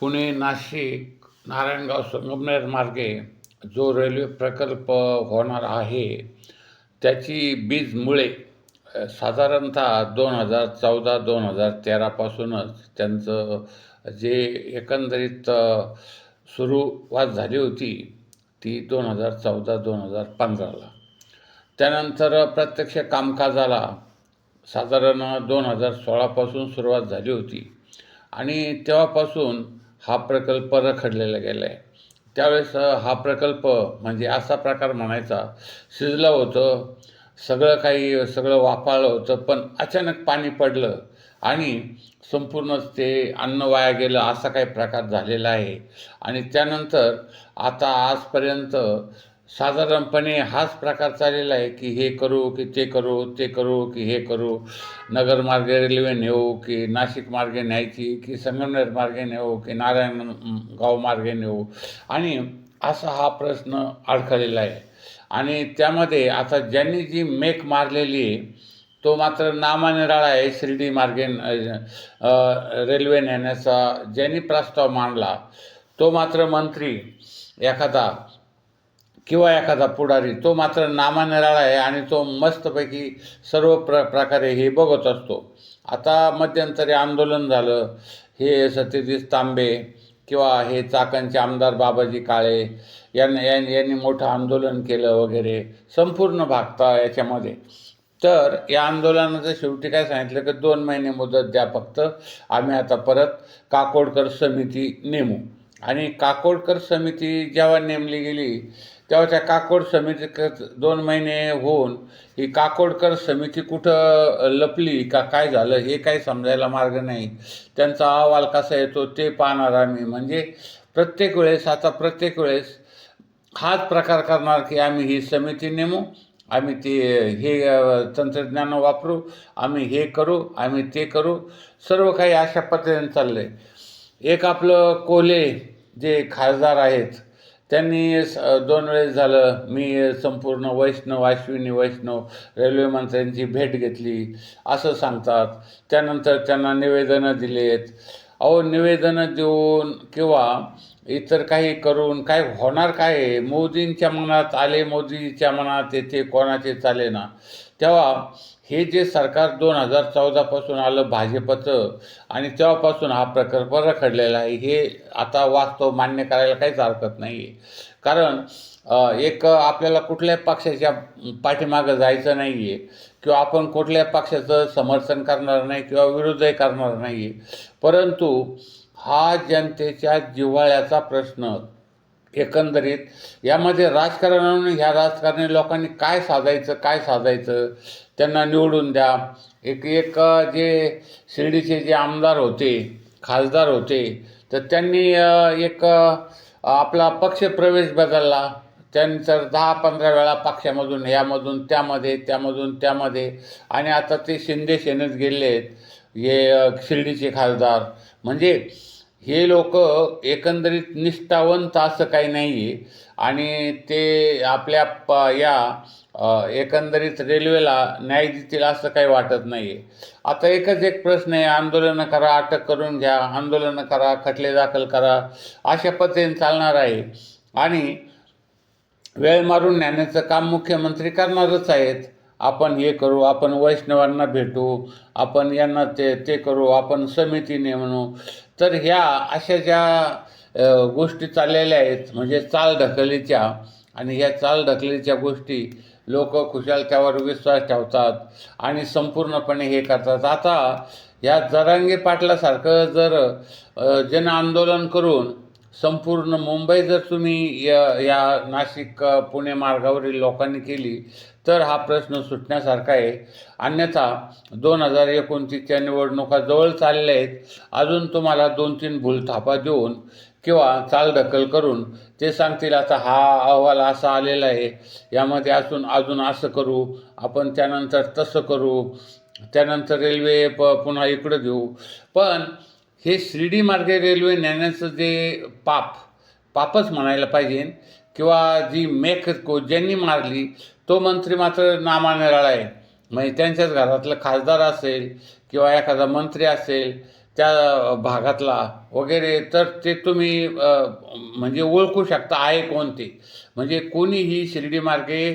पुणे नाशिक नारायणगाव संगमनेर मार्गे जो रेल्वे प्रकल्प होणार आहे त्याची बीजमुळे साधारणतः 2014-2013पासूनच त्यांचं जे एकंदरीत सुरुवात झाली होती ती 2014-2015ला. त्यानंतर प्रत्यक्ष कामकाजाला साधारण 2016पासून सुरुवात झाली होती आणि तेव्हापासून हा प्रकल्प रखडलेला गेला आहे. त्यावेळेस हा प्रकल्प म्हणजे असा प्रकार म्हणायचा, शिजलं होतं, सगळं वाफाळलं होतं, पण अचानक पाणी पडलं आणि संपूर्णच ते अन्न वाया गेलं, असा काही प्रकार झालेला आहे. आणि त्यानंतर आता आजपर्यंत साधारणपणे हाच प्रकार चाललेला आहे की हे करू की ते करू, ते करू की हे करू, नगरमार्गे रेल्वे नेऊ की नाशिक मार्गे न्यायची की संगमनेर मार्गे नेऊ की नारायणगाव मार्गे नेऊ, आणि असा हा प्रश्न अडकलेला आहे. आणि त्यामध्ये आता ज्यांनी जी मेक मारलेली आहे तो मात्र नामानिराळा आहे. शिर्डी मार्गे रेल्वे नेण्याचा ज्यांनी प्रस्ताव मांडला तो मात्र मंत्री एखादा किंवा एखादा पुढारी तो मात्र नामानिराळा आहे आणि तो मस्तपैकी सर्व प्रकारे हे बघत असतो. आता मध्यंतरी आंदोलन झालं, हे सत्यजित तांबे किंवा हे चाकणचे आमदार बाबाजी काळे यांनी मोठं आंदोलन केलं वगैरे, संपूर्ण भागता याच्यामध्ये. तर या आंदोलनाचं शेवटी काय सांगितलं की 2 महिने मुदत द्या फक्त, आम्ही आता परत काकोडकर समिती नेमू. आणि काकोडकर समिती जेव्हा नेमली गेली तेव्हा त्या काकोड समिती 2 महिने होऊन ही काकोडकर समिती कुठं लपली का काय झालं हे काही समजायला मार्ग नाही. त्यांचा अहवाल कसा येतो ते पाहणार आम्ही. म्हणजे प्रत्येक वेळेस हाच प्रकार करणार की आम्ही ही समिती नेमू, आम्ही हे तंत्रज्ञान वापरू, आम्ही हे करू, आम्ही ते करू, सर्व काही अशा पद्धतीने चाललं आहे. एक आपलं कोल्हे जे खासदार आहेत त्यांनी 2 वेळेस झालं मी संपूर्ण अश्विनी वैष्णव रेल्वे मंत्र्यांची भेट घेतली असं सांगतात. त्यानंतर त्यांना निवेदनं दिलेत. निवेदनं देऊन किंवा इतर काही करून काय होणार काय आहे? मोदींच्या मनात आले, मोदीच्या मनात येते, कोणाचे चाले ना. तेव्हा हे जे सरकार 2014पासून आलं भाजपचं आणि तेव्हापासून हा प्रकल्प रखडलेला आहे, हे आता वास्तव मान्य करायला काहीच हरकत नाही आहे. कारण एक आपल्याला कुठल्याही पक्षाच्या पाठीमागं जायचं नाही आहे किंवा आपण कुठल्याही पक्षाचं समर्थन करणार नाही किंवा विरोधही करणार नाही आहे, परंतु हा जनतेच्या जिव्हाळ्याचा प्रश्न. एकंदरीत यामध्ये राजकारणाने ह्या राजकारणी लोकांनी काय साधायचं, त्यांना निवडून द्या. एक जे शिर्डीचे जे आमदार होते, खासदार होते, तर त्यांनी एक आपला पक्ष प्रवेश बदलला. त्यानंतर 10-15 वेळा पक्षामधून यामधून त्यामध्ये आणि आता ते शिंदे सेनेत गेले आहेत हे शिर्डीचे खासदार. म्हणजे हे लोक एकंदरीत निष्ठावंत असं काही नाही आहे आणि ते आपल्या या एकंदरीत रेल्वेला न्याय देतील असं काही वाटत नाही आहे. आता एक प्रश्न आहे, आंदोलनं करा, अटक करून घ्या, आंदोलनं करा, खटले दाखल करा, अशा पद्धतीने चालणार आहे. आणि वेळ मारून नेण्याचं काम मुख्यमंत्री करणारच आहेत. आपण हे करू, आपण वैष्णवांना भेटू, आपण यांना ते करू, आपण समिती नेमू. तर ह्या अशा ज्या गोष्टी चाललेल्या आहेत म्हणजे चालढकलीच्या, आणि ह्या चालढकलीच्या गोष्टी लोक खुशाल त्यावर विश्वास ठेवतात आणि संपूर्णपणे हे करतात. आता ह्या जरांगे पाटलासारखं जर जन आंदोलन करून संपूर्ण मुंबई जर तुम्ही या नाशिक पुणे मार्गावरील लोकांनी केली तर हा प्रश्न सुटण्यासारखा आहे. अन्यथा 2029च्या निवडणुका जवळ चालल्या आहेत. अजून तुम्हाला 2-3 भूलथापा देऊन किंवा चालढकल करून ते सांगतील आता हा अहवाल असा आलेला आहे, यामध्ये अजून असं करू, आपण त्यानंतर तसं करू, त्यानंतर रेल्वे पुन्हा इकडं घेऊ. पण हे शिर्डी मार्गे रेल्वे नेण्याचं जे पापच म्हणायला पाहिजे किंवा जी मेक ज्यांनी मारली तो मंत्री मात्र नामानिराळा आहे. म्हणजे त्यांच्याच घरातलं खासदार असेल किंवा एखादा मंत्री असेल त्या भागातला वगैरे, तर ते तुम्ही म्हणजे ओळखू शकता आहे कोणते. म्हणजे कोणीही शिर्डीमार्गे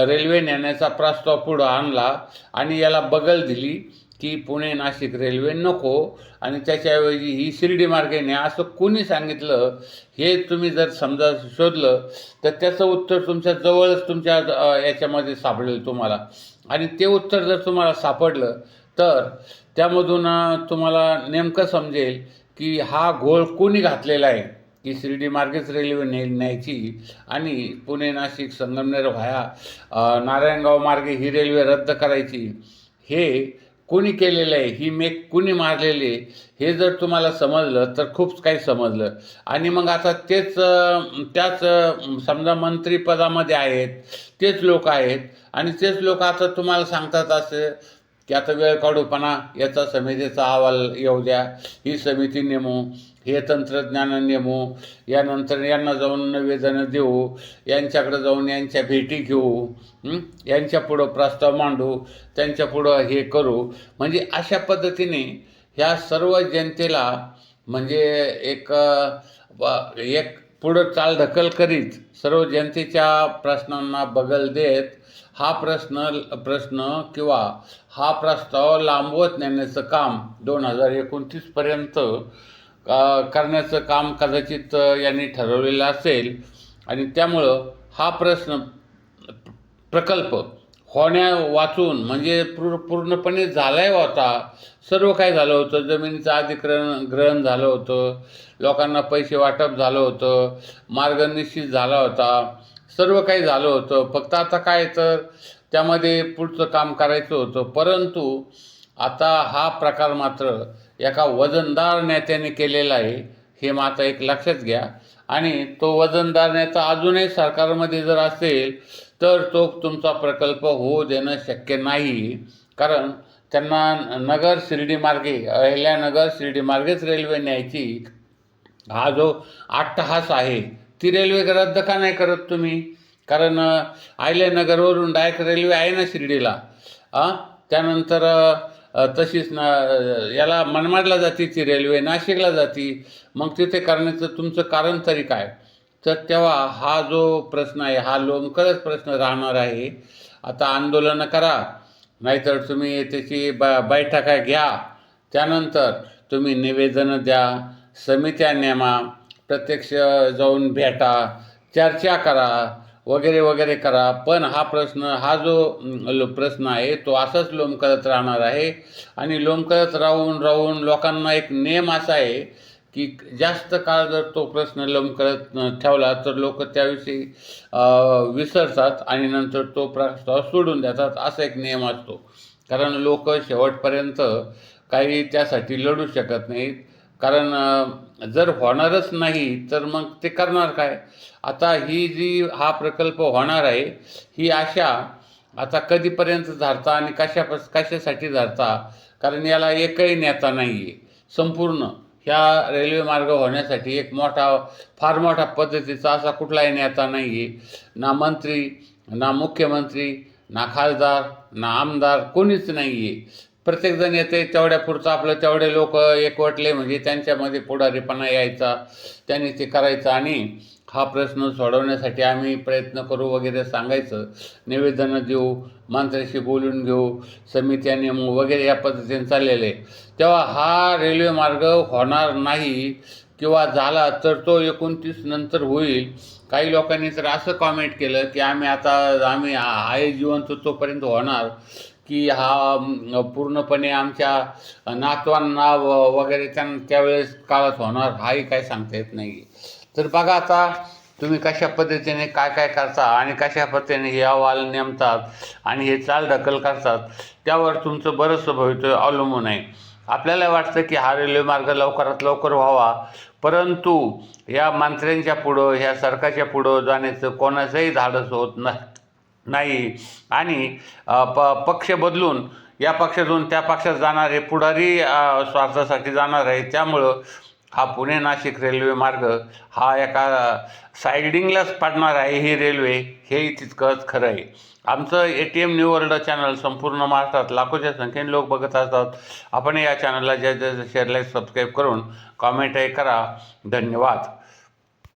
रेल्वे नेण्याचा प्रस्ताव पुढं आणला आणि याला बगल दिली की पुणे नाशिक रेल्वे नको आणि त्याच्याऐवजी ही शिर्डीमार्गे न्या, असं कोणी सांगितलं, हे तुम्ही जर समजा शोधलं तर त्याचं उत्तर तुमच्या जवळच तुमच्या याच्यामध्ये सापडेल तुम्हाला. आणि ते उत्तर जर तुम्हाला सापडलं तर त्यामधून तुम्हाला नेमकं समजेल की हा घोळ कोणी घातलेला आहे की शिर्डीमार्गेच रेल्वे न्यायची आणि पुणे नाशिक संगमनेर व्हाया नारायणगाव मार्गे ही रेल्वे रद्द करायची. हे कोणी केलेलं आहे, ही मेक कोणी मारलेली आहे, हे जर तुम्हाला समजलं तर खूप काही समजलं. आणि मग आता त्याच समजा मंत्रिपदामध्ये आहेत, तेच लोक आहेत आणि तेच लोक आता तुम्हाला सांगतात असं की आता वेळ काढूपणा याचा समितीचा अहवाल येऊ द्या, ही समिती नेमू, हे तंत्रज्ञान नेमू, यानंतर यांना जाऊन निवेदनं देऊ, यांच्याकडे जाऊन यांच्या भेटी घेऊ, यांच्या पुढं प्रस्ताव मांडू, त्यांच्या पुढं हे करू. म्हणजे अशा पद्धतीने ह्या सर्व जनतेला म्हणजे एक पुढं चालढकल करीत सर्व जनतेच्या प्रश्नांना बगल देत हा प्रश्न किंवा हा प्रस्ताव लांबवत नेण्याचं काम 2029पर्यंत करण्याचं काम कदाचित यांनी ठरवलेलं असेल. आणि त्यामुळं हा प्रकल्प वाचून म्हणजे पूर्णपणे झालाय होता. सर्व काही झालं होतं, जमिनीचं ग्रहण झालं होतं, लोकांना पैसे वाटप झालं होतं, मार्ग निश्चित झाला होता, सर्व काही झालं होतं. फक्त आता काय तर त्यामध्ये पुढचं काम करायचं होतं. परंतु आता हा प्रकार मात्र एका वजनदार नेत्याने केलेला आहे, हे मात्र एक लक्षात घ्या. आणि तो वजनदार नेता अजूनही सरकारमध्ये जर असेल तर तो तुमचा प्रकल्प होऊ देणं शक्य नाही. कारण त्यांना नगर शिर्डी मार्गे, अहिल्यानगर शिर्डी मार्गेच रेल्वे न्यायची. हा जो अट्टहास आहे, ती रेल्वे रद्द का नाही करत तुम्ही? कारण अहिल्यानगरवरून डायरेक्ट रेल्वे आहे ना शिर्डीला. त्यानंतर तशीच याला मनमाडला जाते ती रेल्वे, नाशिकला जाती. मग तिथे करण्याचं तुमचं कारण तरी काय? तर तेव्हा हा जो प्रश्न आहे हा लोंबकळच प्रश्न राहणार आहे. आता आंदोलनं करा, नाहीतर तुम्ही त्याची बैठका घ्या, त्यानंतर तुम्ही निवेदनं द्या, समित्या नेमा, प्रत्यक्ष जाऊन भेटा, चर्चा करा वगैरे वगैरे करा. पण हा जो प्रश्न आहे तो असाच लोंबकळत राहणार आहे. आणि लोंबकळत राहून लोकांना एक नेम असा आहे की जास्त काळ जर तो प्रश्न लोंबकळत ठेवला तर लोक त्याविषयी विसरतात आणि नंतर तो प्रस्ताव सोडून देतात, असा एक नियम असतो. कारण लोक शेवटपर्यंत काही त्यासाठी लढू शकत नाहीत. कारण जर होणारच नाही तर मग ते करणार काय? आता हा प्रकल्प होणार आहे, ही आशा आता कधीपर्यंत धरता आणि कशासाठी धरता? कारण याला एकही नेता नाही आहे. संपूर्ण ह्या रेल्वे मार्ग होण्यासाठी फार मोठा पद्धतीचा असा कुठलाही नेता नाही आहे. ना मंत्री, ना मुख्यमंत्री, ना खासदार, ना आमदार, कोणीच नाही आहे. प्रत्येकजण येते तेवढ्यापुरतं आपलं, तेवढे लोक एकवटले म्हणजे त्यांच्यामध्ये पुढारीपणा यायचा, त्यांनी ते करायचं आणि हा प्रश्न सोडवण्यासाठी आम्ही प्रयत्न करू वगैरे सांगायचं, निवेदनं देऊ, मंत्र्याशी बोलून घेऊ, समित्या नेमू वगैरे या पद्धतीने चाललेलं आहे. तेव्हा हा रेल्वे मार्ग होणार नाही किंवा झाला तर तो 29 नंतर होईल. काही लोकांनी तर असं कॉमेंट केलं की आम्ही आहे जिवंत तोपर्यंत होणार, की हा पूर्णपणे आमच्या नातवांना वगैरे त्यावेळेस काळात होणार, हाही काय सांगता येत नाही. तर बघा आता तुम्ही कशा पद्धतीने काय करता आणि कशा पद्धतीने हे अहवाल नेमतात आणि हे चालढकल करतात, त्यावर तुमचं बरंचसं भवितव्य अवलंबून आहे. आपल्याला वाटतं की हा रेल्वे मार्ग लवकरात लवकर व्हावा, परंतु या मंत्र्यांच्या पुढं, ह्या सरकारच्या पुढं जाण्याचं कोणाचंही धाडस होत नाही. आणि पक्ष बदलून या पक्षातून त्या पक्षात जाणारे पुढारी स्वार्थासाठी जाणार आहे. त्यामुळं हा पुणे नाशिक रेल्वे मार्ग हा एका सायडिंगलाच पडणार आहे ही रेल्वे, हेही तितकंच खरं आहे. आमचं ATM न्यू वर्ल्ड चॅनल संपूर्ण महाराष्ट्रात लाखोच्या संख्येने लोक बघत असतात. आपण या चॅनलला ज्या शेअर लाईक सबस्क्राईब करून कॉमेंटही करा. धन्यवाद.